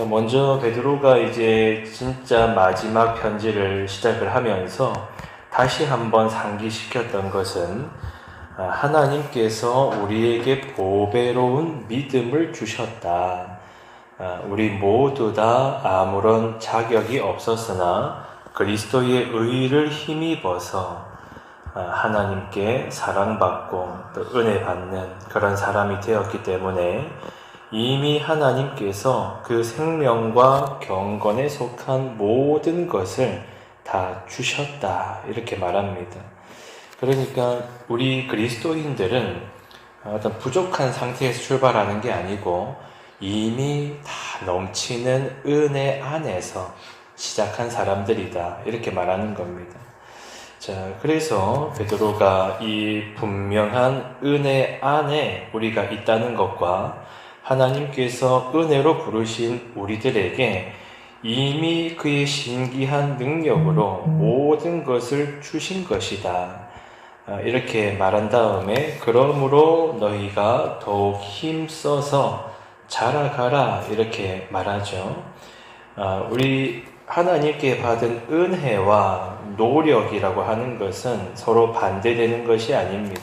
먼저 베드로가 이제 진짜 마지막 편지를 시작을 하면서 다시 한번 상기시켰던 것은 하나님께서 우리에게 보배로운 믿음을 주셨다. 우리 모두 다 아무런 자격이 없었으나 그리스도의 의를 힘입어서 하나님께 사랑받고 또 은혜 받는 그런 사람이 되었기 때문에 이미 하나님께서 그 생명과 경건에 속한 모든 것을 다 주셨다, 이렇게 말합니다. 그러니까 우리 그리스도인들은 어떤 부족한 상태에서 출발하는 게 아니고 이미 다 넘치는 은혜 안에서 시작한 사람들이다, 이렇게 말하는 겁니다. 자, 그래서 베드로가 이 분명한 은혜 안에 우리가 있다는 것과 하나님께서 은혜로 부르신 우리들에게 이미 그의 신기한 능력으로 모든 것을 주신 것이다, 이렇게 말한 다음에 그러므로 너희가 더욱 힘써서 자라가라, 이렇게 말하죠. 우리 하나님께 받은 은혜와 노력이라고 하는 것은 서로 반대되는 것이 아닙니다.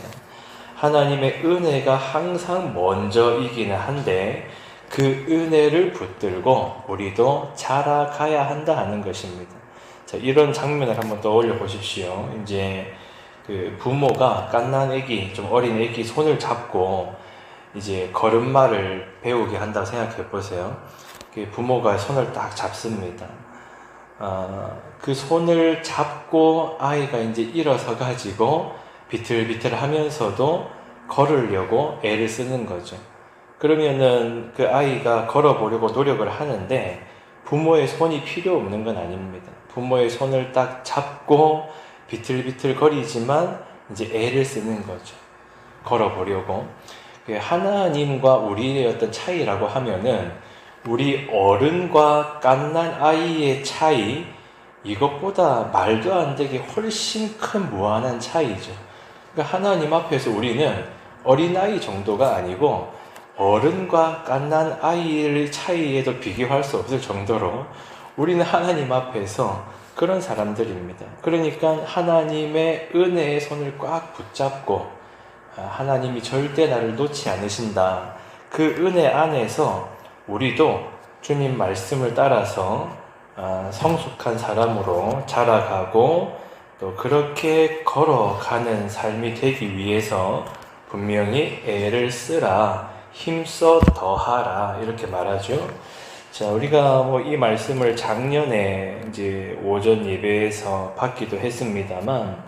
하나님의 은혜가 항상 먼저이기는 한데 그 은혜를 붙들고 우리도 자라가야 한다 하는 것입니다. 자, 이런 장면을 한번 떠올려 보십시오. 이제 그 부모가 갓난 아기, 좀 어린 아기 손을 잡고 이제 걸음마를 배우게 한다고 생각해 보세요. 그 부모가 손을 딱 잡습니다. 그 손을 잡고 아이가 이제 일어서 가지고 비틀비틀 하면서도 걸으려고 애를 쓰는 거죠. 그러면은 그 아이가 걸어보려고 노력을 하는데 부모의 손이 필요 없는 건 아닙니다. 부모의 손을 딱 잡고 비틀비틀 거리지만 이제 애를 쓰는 거죠. 걸어보려고. 하나님과 우리의 어떤 차이라고 하면은 우리 어른과 갓난 아이의 차이, 이것보다 말도 안 되게 훨씬 큰 무한한 차이죠. 그러니까 하나님 앞에서 우리는 어린아이 정도가 아니고 어른과 갓난 아이의 차이에도 비교할 수 없을 정도로 우리는 하나님 앞에서 그런 사람들입니다. 그러니까 하나님의 은혜의 손을 꽉 붙잡고 하나님이 절대 나를 놓지 않으신다, 그 은혜 안에서 우리도 주님 말씀을 따라서 성숙한 사람으로 자라가고 또 그렇게 걸어가는 삶이 되기 위해서 분명히 애를 쓰라, 힘써 더하라, 이렇게 말하죠. 자, 우리가 이 말씀을 작년에 이제 오전 예배에서 받기도 했습니다만,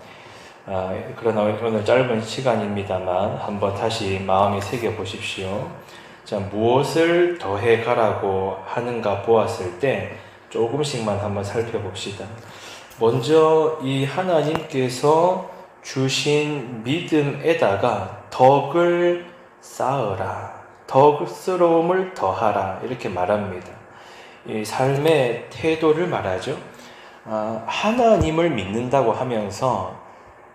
그러나 오늘 짧은 시간입니다만 한번 다시 마음에 새겨 보십시오. 자, 무엇을 더해 가라고 하는가 보았을 때 조금씩만 한번 살펴봅시다. 먼저 이 하나님께서 주신 믿음에다가 덕을 쌓으라, 덕스러움을 더하라, 이렇게 말합니다. 이 삶의 태도를 말하죠. 하나님을 믿는다고 하면서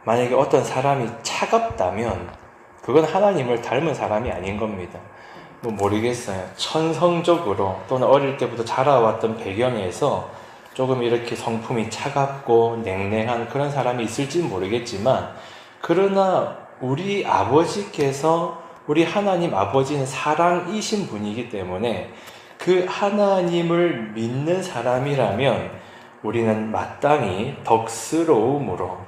만약에 어떤 사람이 차갑다면 그건 하나님을 닮은 사람이 아닌 겁니다. 모르겠어요. 천성적으로 또는 어릴 때부터 자라왔던 배경에서 조금 이렇게 성품이 차갑고 냉랭한 그런 사람이 있을지는 모르겠지만, 그러나 우리 아버지께서, 우리 하나님 아버지는 사랑이신 분이기 때문에 그 하나님을 믿는 사람이라면 우리는 마땅히 덕스러움으로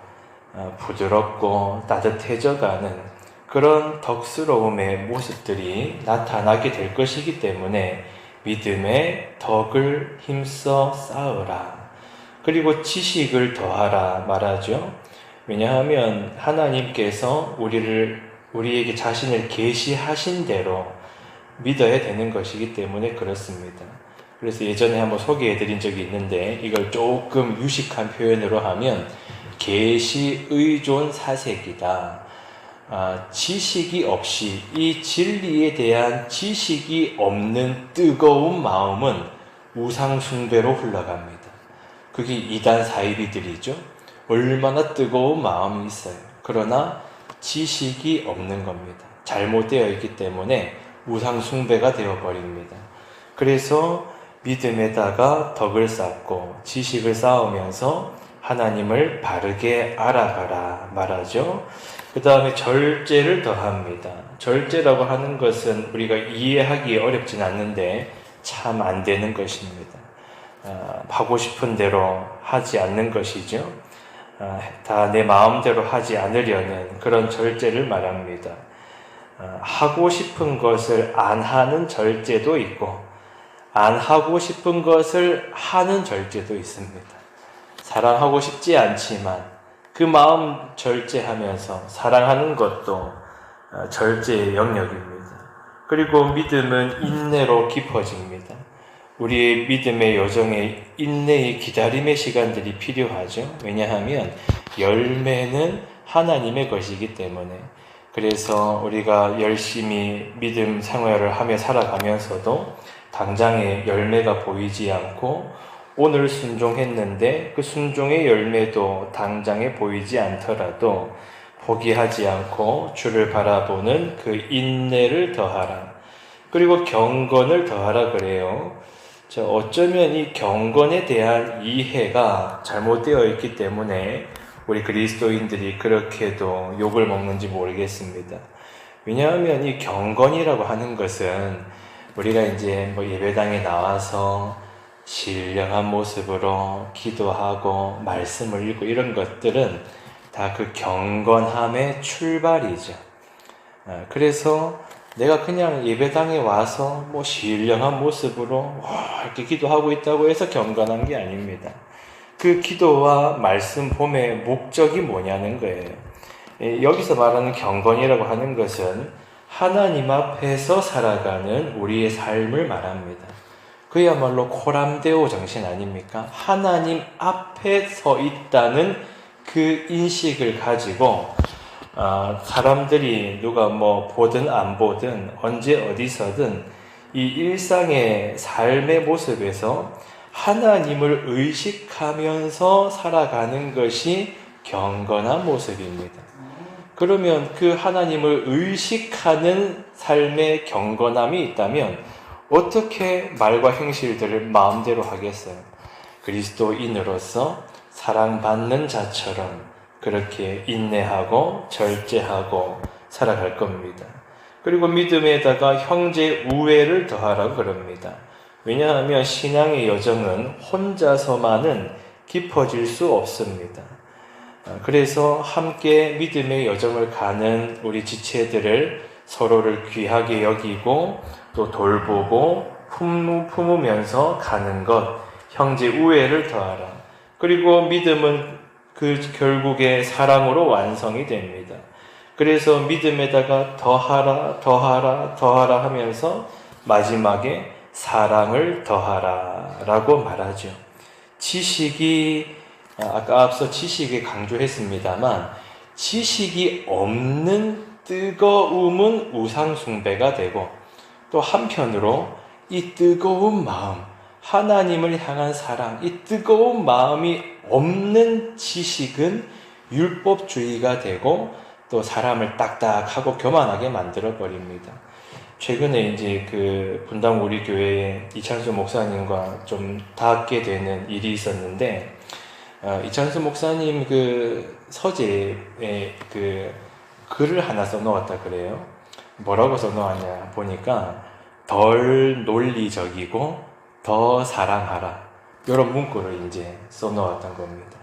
부드럽고 따뜻해져가는 그런 덕스러움의 모습들이 나타나게 될 것이기 때문에 믿음의 덕을 힘써 쌓으라. 그리고 지식을 더하라 말하죠. 왜냐하면 하나님께서 우리에게 자신을 계시하신 대로 믿어야 되는 것이기 때문에 그렇습니다. 그래서 예전에 한번 소개해드린 적이 있는데 이걸 조금 유식한 표현으로 하면 계시 의존 사색이다. 지식이 없이, 이 진리에 대한 지식이 없는 뜨거운 마음은 우상숭배로 흘러갑니다. 그게 이단 사이비들이죠. 얼마나 뜨거운 마음이 있어요. 그러나 지식이 없는 겁니다. 잘못되어 있기 때문에 우상숭배가 되어버립니다. 그래서 믿음에다가 덕을 쌓고 지식을 쌓으면서 하나님을 바르게 알아가라 말하죠. 그 다음에 절제를 더합니다. 절제라고 하는 것은 우리가 이해하기 어렵진 않는데 참 안 되는 것입니다. 하고 싶은 대로 하지 않는 것이죠. 다 내 마음대로 하지 않으려는 그런 절제를 말합니다. 하고 싶은 것을 안 하는 절제도 있고 안 하고 싶은 것을 하는 절제도 있습니다. 사랑하고 싶지 않지만 그 마음 절제하면서 사랑하는 것도 절제의 영역입니다. 그리고 믿음은 인내로 깊어집니다. 우리의 믿음의 여정에 인내의 기다림의 시간들이 필요하죠. 왜냐하면 열매는 하나님의 것이기 때문에. 그래서 우리가 열심히 믿음 생활을 하며 살아가면서도 당장에 열매가 보이지 않고 오늘 순종했는데 그 순종의 열매도 당장에 보이지 않더라도 포기하지 않고 주를 바라보는 그 인내를 더하라. 그리고 경건을 더하라 그래요. 어쩌면 이 경건에 대한 이해가 잘못되어 있기 때문에 우리 그리스도인들이 그렇게도 욕을 먹는지 모르겠습니다. 왜냐하면 이 경건이라고 하는 것은 우리가 이제 예배당에 나와서 신령한 모습으로 기도하고 말씀을 읽고 이런 것들은 다 그 경건함의 출발이죠. 그래서 내가 그냥 예배당에 와서 신령한 모습으로 이렇게 기도하고 있다고 해서 경건한 게 아닙니다. 그 기도와 말씀 봄의 목적이 뭐냐는 거예요. 여기서 말하는 경건이라고 하는 것은 하나님 앞에서 살아가는 우리의 삶을 말합니다. 그야말로 코람데오 정신 아닙니까? 하나님 앞에 서 있다는 그 인식을 가지고 사람들이 누가 보든 안 보든 언제 어디서든 이 일상의 삶의 모습에서 하나님을 의식하면서 살아가는 것이 경건한 모습입니다. 그러면 그 하나님을 의식하는 삶의 경건함이 있다면 어떻게 말과 행실들을 마음대로 하겠어요? 그리스도인으로서 사랑받는 자처럼 그렇게 인내하고 절제하고 살아갈 겁니다. 그리고 믿음에다가 형제 우애를 더하라고 그럽니다. 왜냐하면 신앙의 여정은 혼자서만은 깊어질 수 없습니다. 그래서 함께 믿음의 여정을 가는 우리 지체들을 서로를 귀하게 여기고 또 돌보고 품으면서 가는 것, 형제 우애를 더하라. 그리고 믿음은 그 결국에 사랑으로 완성이 됩니다. 그래서 믿음에다가 더하라 하면서 마지막에 사랑을 더하라 라고 말하죠. 지식이 아까 앞서 지식에 강조했습니다만 지식이 없는 뜨거움은 우상숭배가 되고 또 한편으로 이 뜨거운 마음, 하나님을 향한 사랑, 이 뜨거운 마음이 없는 지식은 율법주의가 되고 또 사람을 딱딱하고 교만하게 만들어 버립니다. 최근에 이제 분당 우리 교회에 이찬수 목사님과 좀 닿게 되는 일이 있었는데, 이찬수 목사님 서재에 글을 하나 써놓았다 그래요. 뭐라고 써놓았냐 보니까 덜 논리적이고 더 사랑하라, 이런 문구를 이제 써놓았던 겁니다.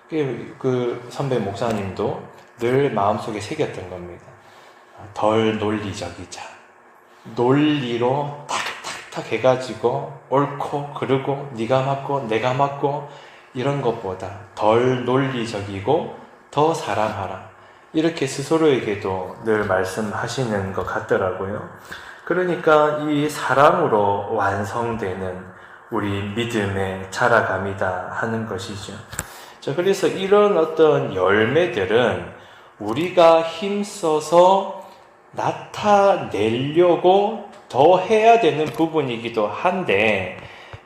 그 선배 목사님도 늘 마음속에 새겼던 겁니다. 덜 논리적이자, 논리로 탁탁탁 해가지고 옳고 그르고 네가 맞고 내가 맞고 이런 것보다 덜 논리적이고 더 사랑하라, 이렇게 스스로에게도 늘 말씀하시는 것 같더라고요. 그러니까 이 사랑으로 완성되는 우리 믿음의 자라감이다 하는 것이죠. 자, 그래서 이런 어떤 열매들은 우리가 힘써서 나타내려고 더 해야 되는 부분이기도 한데,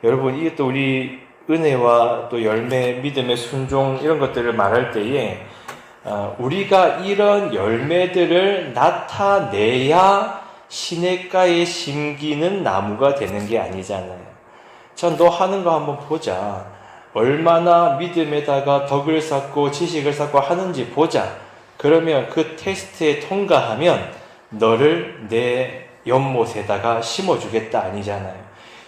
여러분, 이게 또 우리 은혜와 또 열매, 믿음의 순종 이런 것들을 말할 때에 우리가 이런 열매들을 나타내야 시냇가에 심기는 나무가 되는 게 아니잖아요. 자, 너 하는 거 한번 보자. 얼마나 믿음에다가 덕을 쌓고 지식을 쌓고 하는지 보자. 그러면 그 테스트에 통과하면 너를 내 연못에다가 심어주겠다 아니잖아요.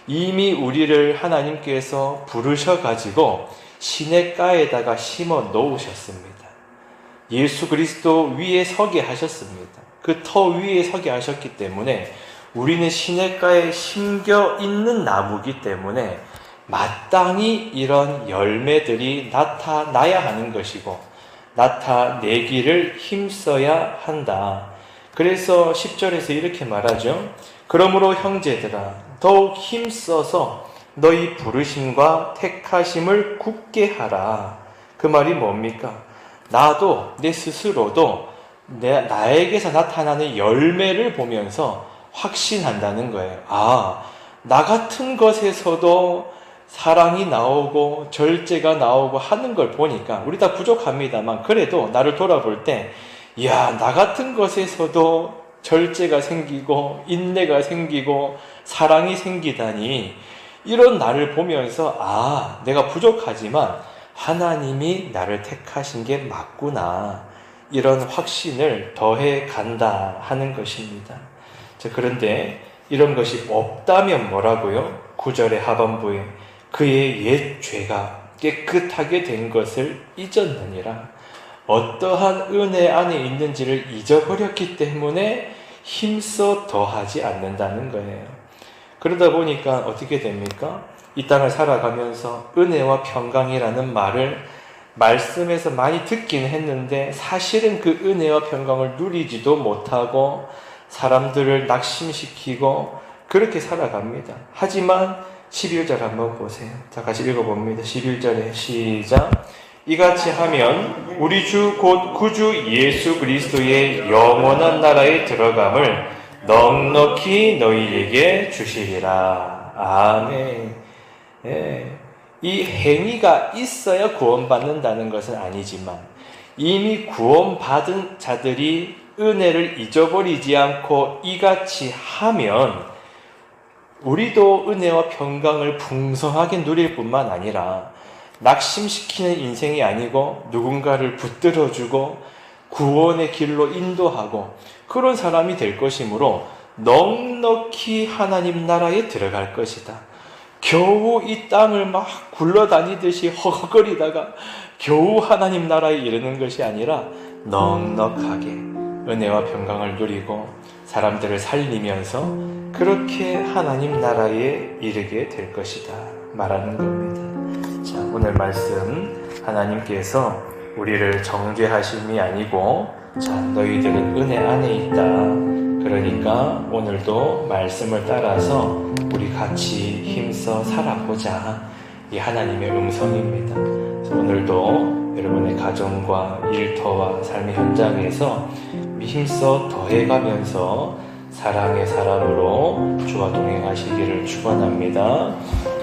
이미 우리를 하나님께서 부르셔가지고 시냇가에다가 심어 놓으셨습니다. 예수 그리스도 위에 서게 하셨습니다. 그 터 위에 서게 하셨기 때문에 우리는 시냇가에 심겨 있는 나무기 때문에 마땅히 이런 열매들이 나타나야 하는 것이고 나타내기를 힘써야 한다. 그래서 10절에서 이렇게 말하죠. 그러므로 형제들아 더욱 힘써서 너희 부르심과 택하심을 굳게 하라. 그 말이 뭡니까? 나도 내 스스로도 나에게서 나타나는 열매를 보면서 확신한다는 거예요. 아, 나 같은 것에서도 사랑이 나오고 절제가 나오고 하는 걸 보니까 우리 다 부족합니다만 그래도 나를 돌아볼 때 이야, 나 같은 것에서도 절제가 생기고 인내가 생기고 사랑이 생기다니 이런 나를 보면서 아, 내가 부족하지만 하나님이 나를 택하신 게 맞구나 이런 확신을 더해 간다 하는 것입니다. 자, 그런데 이런 것이 없다면 뭐라고요? 9절의 하반부에 그의 옛 죄가 깨끗하게 된 것을 잊었느니라. 어떠한 은혜 안에 있는지를 잊어버렸기 때문에 힘써 더하지 않는다는 거예요. 그러다 보니까 어떻게 됩니까? 이 땅을 살아가면서 은혜와 평강이라는 말을 말씀에서 많이 듣긴 했는데 사실은 그 은혜와 평강을 누리지도 못하고 사람들을 낙심시키고 그렇게 살아갑니다. 하지만 11절 한번 보세요. 자, 같이 읽어봅니다. 11절에 시작. 이같이 하면 우리 주 곧 구주 예수 그리스도의 영원한 나라에 들어감을 넉넉히 너희에게 주시리라. 아멘. 예. 이 행위가 있어야 구원받는다는 것은 아니지만 이미 구원받은 자들이 은혜를 잊어버리지 않고 이같이 하면 우리도 은혜와 평강을 풍성하게 누릴 뿐만 아니라 낙심시키는 인생이 아니고 누군가를 붙들어주고 구원의 길로 인도하고 그런 사람이 될 것이므로 넉넉히 하나님 나라에 들어갈 것이다. 겨우 이 땅을 막 굴러다니듯이 허걱거리다가 겨우 하나님 나라에 이르는 것이 아니라 넉넉하게 은혜와 평강을 누리고 사람들을 살리면서 그렇게 하나님 나라에 이르게 될 것이다 말하는 겁니다. 자, 오늘 말씀 하나님께서 우리를 정죄하심이 아니고 자, 너희들은 은혜 안에 있다. 그러니까 오늘도 말씀을 따라서 우리 같이 힘써 살아보자. 이 하나님의 음성입니다. 그래서 오늘도 여러분의 가정과 일터와 삶의 현장에서 힘써 더해가면서 사랑의 사람으로 주와 동행하시기를 축원합니다.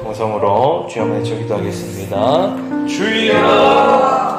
동성으로 주여 한번 기도하겠습니다. 주여